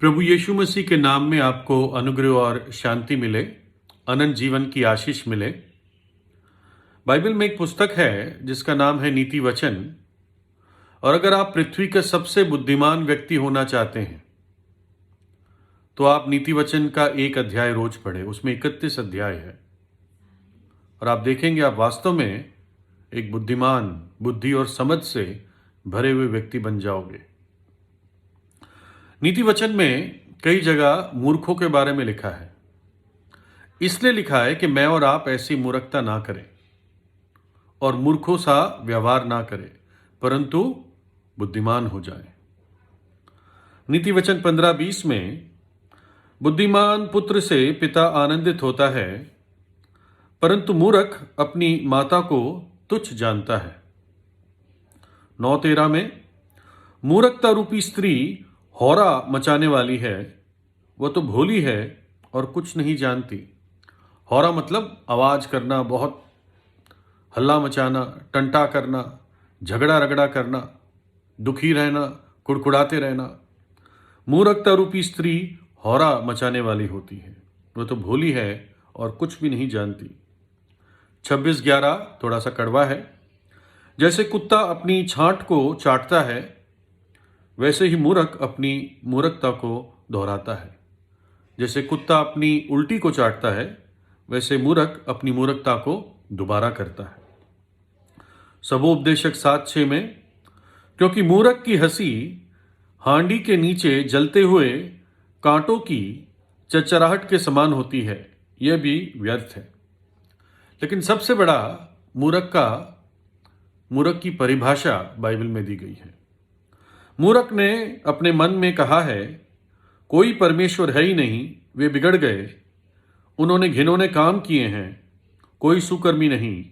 प्रभु यीशु मसीह के नाम में आपको अनुग्रह और शांति मिले, अनंत जीवन की आशीष मिले। बाइबल में एक पुस्तक है जिसका नाम है नीति वचन। और अगर आप पृथ्वी के सबसे बुद्धिमान व्यक्ति होना चाहते हैं तो आप नीति वचन का एक अध्याय रोज पढ़ें। उसमें 31 अध्याय है और आप देखेंगे आप वास्तव में एक बुद्धिमान, बुद्धि और समझ से भरे हुए व्यक्ति बन जाओगे। नीति वचन में कई जगह मूर्खों के बारे में लिखा है। इसलिए लिखा है कि मैं और आप ऐसी मूर्खता ना करें और मूर्खों सा व्यवहार ना करें, परंतु बुद्धिमान हो जाएं। नीति वचन 15-20 में बुद्धिमान पुत्र से पिता आनंदित होता है, परंतु मूर्ख अपनी माता को तुच्छ जानता है। 9-13 में मूर्खता रूपी स्त्री हौरा मचाने वाली है, वह तो भोली है और कुछ नहीं जानती। हौरा मतलब आवाज करना, बहुत हल्ला मचाना, टंटा करना, झगड़ा रगड़ा करना, दुखी रहना, कुड़कुड़ाते रहना। मूर्खता रूपी स्त्री हौरा मचाने वाली होती है, वह तो भोली है और कुछ भी नहीं जानती। 26-11 थोड़ा सा कड़वा है। जैसे कुत्ता अपनी छांट को चाटता है, वैसे ही मूर्ख अपनी मूर्खता को दोहराता है। जैसे कुत्ता अपनी उल्टी को चाटता है, वैसे मूर्ख अपनी मूर्खता को दोबारा करता है। सबोपदेशक 7:6 में क्योंकि मूर्ख की हंसी हांडी के नीचे जलते हुए कांटों की चरचराहट के समान होती है, यह भी व्यर्थ है। लेकिन सबसे बड़ा मूर्ख की परिभाषा बाइबल में दी गई है। मूर्ख ने अपने मन में कहा है, कोई परमेश्वर है ही नहीं, वे बिगड़ गए, उन्होंने घिनौने काम किए हैं, कोई सुकर्मी नहीं।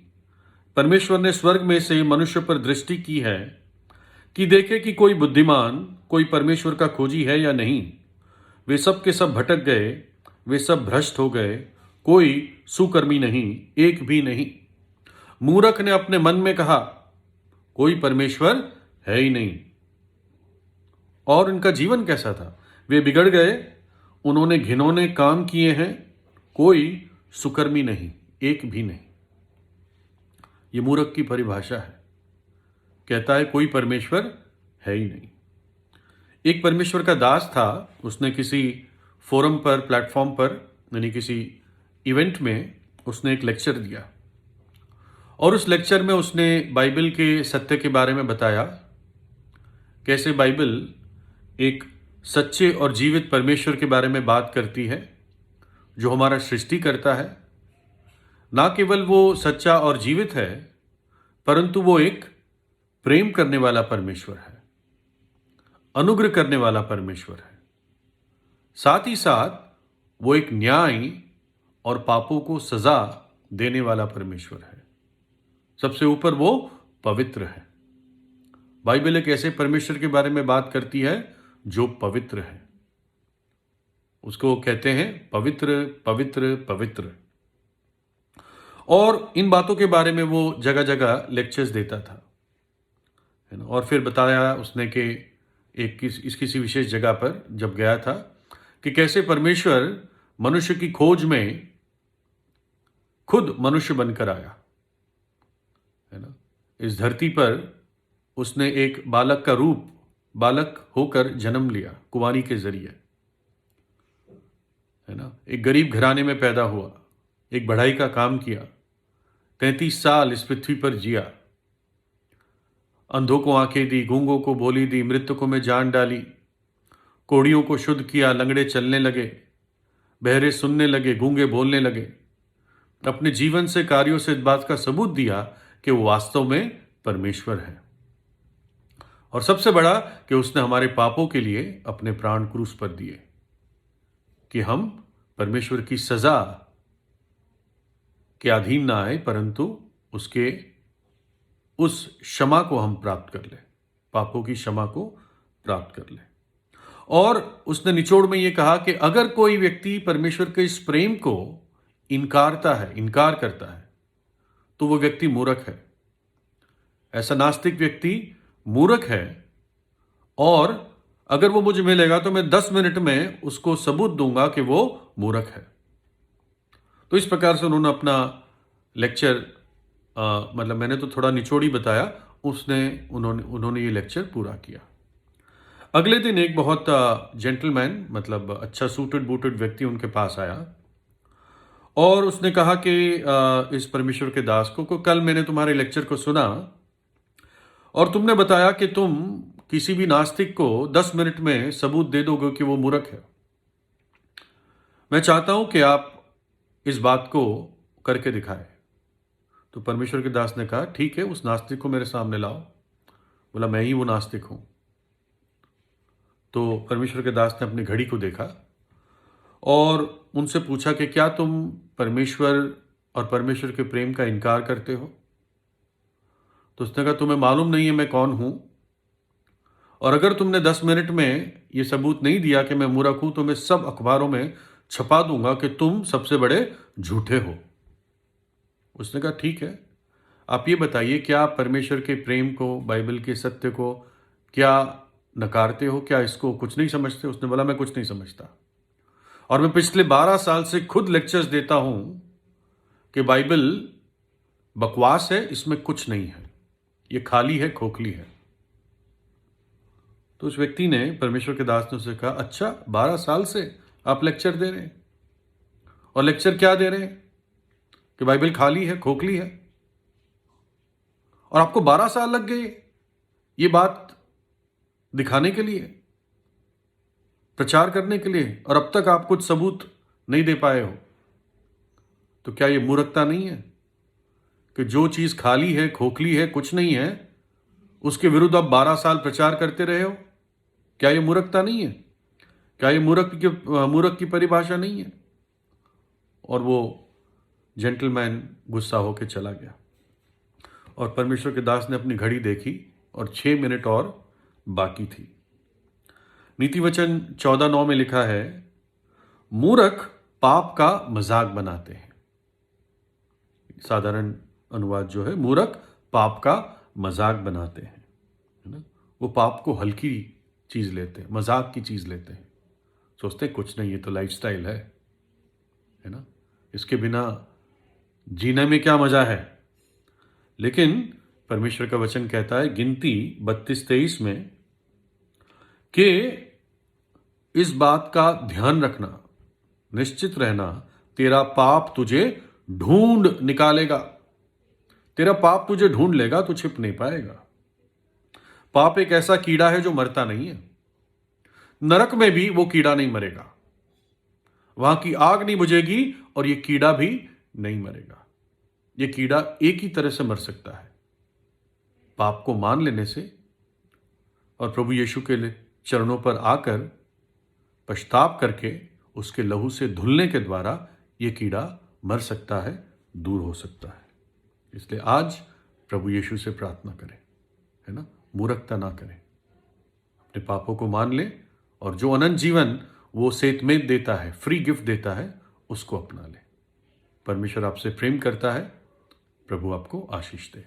परमेश्वर ने स्वर्ग में से मनुष्य पर दृष्टि की है कि देखे कि कोई बुद्धिमान, कोई परमेश्वर का खोजी है या नहीं। वे सब के सब भटक गए, वे सब भ्रष्ट हो गए, कोई सुकर्मी नहीं, एक भी नहीं। मूर्ख ने अपने मन में कहा, कोई परमेश्वर है ही नहीं। और उनका जीवन कैसा था? वे बिगड़ गए, उन्होंने घिनौने काम किए हैं, कोई सुकर्मी नहीं, एक भी नहीं। ये मूर्ख की परिभाषा है। कहता है कोई परमेश्वर है ही नहीं। एक परमेश्वर का दास था, उसने किसी फोरम पर, प्लेटफॉर्म पर, यानी किसी इवेंट में उसने एक लेक्चर दिया और उस लेक्चर में उसने बाइबल के सत्य के बारे में बताया। कैसे बाइबल एक सच्चे और जीवित परमेश्वर के बारे में बात करती है जो हमारा सृष्टि करता है। ना केवल वो सच्चा और जीवित है, परंतु वो एक प्रेम करने वाला परमेश्वर है, अनुग्रह करने वाला परमेश्वर है। साथ ही साथ वो एक न्याय और पापों को सजा देने वाला परमेश्वर है। सबसे ऊपर वो पवित्र है। बाइबल एक ऐसे परमेश्वर के बारे में बात करती है जो पवित्र है। उसको कहते हैं पवित्र पवित्र पवित्र। और इन बातों के बारे में वो जगह जगह लेक्चर्स देता था, है ना। और फिर बताया उसने कि किसी विशेष जगह पर जब गया था कि कैसे परमेश्वर मनुष्य की खोज में खुद मनुष्य बनकर आया, है ना। इस धरती पर उसने एक बालक का रूप, बालक होकर जन्म लिया कुंवारी के जरिए, है ना। एक गरीब घराने में पैदा हुआ, एक बढ़ाई का काम किया, 33 साल इस पृथ्वी पर जिया, अंधों को आंखें दी, गूंगों को बोली दी, मृतकों में जान डाली, कोढ़ियों को शुद्ध किया, लंगड़े चलने लगे, बहरे सुनने लगे, गूंगे बोलने लगे। अपने जीवन से, कार्यों से इस बात का सबूत दिया कि वो वास्तव में परमेश्वर है। और सबसे बड़ा कि उसने हमारे पापों के लिए अपने प्राण क्रूस पर दिए कि हम परमेश्वर की सजा के अधीन ना आए, परंतु उसके उस क्षमा को हम प्राप्त कर लें, पापों की क्षमा को प्राप्त कर लें। और उसने निचोड़ में यह कहा कि अगर कोई व्यक्ति परमेश्वर के इस प्रेम को इनकार करता है, तो वो व्यक्ति मूर्ख है। ऐसा नास्तिक व्यक्ति मूर्ख है। और अगर वो मुझे मिलेगा तो मैं 10 मिनट में उसको सबूत दूंगा कि वो मूर्ख है। तो इस प्रकार से उन्होंने अपना लेक्चर, मतलब मैंने तो थोड़ा निचोड़ ही बताया, उन्होंने ये लेक्चर पूरा किया। अगले दिन एक बहुत जेंटलमैन, मतलब अच्छा सूटेड बूटेड व्यक्ति उनके पास आया और उसने कहा कि इस परमेश्वर के दास को कल मैंने तुम्हारे लेक्चर को सुना और तुमने बताया कि तुम किसी भी नास्तिक को 10 मिनट में सबूत दे दोगे कि वो मूर्ख है। मैं चाहता हूं कि आप इस बात को करके दिखाएं। तो परमेश्वर के दास ने कहा, ठीक है, उस नास्तिक को मेरे सामने लाओ। बोला, मैं ही वो नास्तिक हूं। तो परमेश्वर के दास ने अपनी घड़ी को देखा और उनसे पूछा कि क्या तुम परमेश्वर और परमेश्वर के प्रेम का इनकार करते हो? तो उसने कहा, तुम्हें मालूम नहीं है मैं कौन हूं, और अगर तुमने 10 मिनट में ये सबूत नहीं दिया कि मैं मूर्ख हूं तो मैं सब अखबारों में छपा दूंगा कि तुम सबसे बड़े झूठे हो। उसने कहा, ठीक है, आप ये बताइए, क्या आप परमेश्वर के प्रेम को, बाइबल के सत्य को क्या नकारते हो? क्या इसको कुछ नहीं समझते? उसने बोला, मैं कुछ नहीं समझता, और मैं पिछले 12 साल से खुद लेक्चर्स देता हूं कि बाइबल बकवास है, इसमें कुछ नहीं है, ये खाली है, खोखली है। तो उस व्यक्ति ने, परमेश्वर के दास ने उससे कहा, अच्छा, 12 साल से आप लेक्चर दे रहे हैं, और लेक्चर क्या दे रहे हैं कि बाइबल खाली है, खोखली है, और आपको 12 साल लग गए ये बात दिखाने के लिए, प्रचार करने के लिए, और अब तक आप कुछ सबूत नहीं दे पाए हो। तो क्या ये मूर्खता नहीं है कि जो चीज खाली है, खोखली है, कुछ नहीं है, उसके विरुद्ध आप 12 साल प्रचार करते रहे हो? क्या ये मूर्खता नहीं है? क्या ये मूर्ख की परिभाषा नहीं है? और वो जेंटलमैन गुस्सा होकर चला गया, और परमेश्वर के दास ने अपनी घड़ी देखी और 6 मिनट और बाकी थी। नीति वचन 14:9 में लिखा है, मूर्ख पाप का मजाक बनाते हैं। साधारण अनुवाद जो है, मूर्ख पाप का मजाक बनाते हैं, है ना? वो पाप को हल्की चीज लेते हैं, मजाक की चीज लेते हैं, सोचते हैं कुछ नहीं, ये तो लाइफस्टाइल है ना, इसके बिना जीने में क्या मजा है। लेकिन परमेश्वर का वचन कहता है गिनती 32:23 में कि इस बात का ध्यान रखना, निश्चित रहना, तेरा पाप तुझे ढूंढ निकालेगा। तेरा पाप तुझे ढूंढ लेगा, तू छिप नहीं पाएगा। पाप एक ऐसा कीड़ा है जो मरता नहीं है। नरक में भी वो कीड़ा नहीं मरेगा, वहां की आग नहीं बुझेगी और ये कीड़ा भी नहीं मरेगा। ये कीड़ा एक ही तरह से मर सकता है, पाप को मान लेने से और प्रभु यीशु के चरणों पर आकर पश्चाताप करके उसके लहू से धुलने के द्वारा ये कीड़ा मर सकता है, दूर हो सकता है। इसलिए आज प्रभु यीशु से प्रार्थना करें, है ना, मूर्खता ना करें, अपने पापों को मान लें, और जो अनंत जीवन वो सेतमेत देता है, फ्री गिफ्ट देता है, उसको अपना लें। परमेश्वर आपसे प्रेम करता है। प्रभु आपको आशीष दे।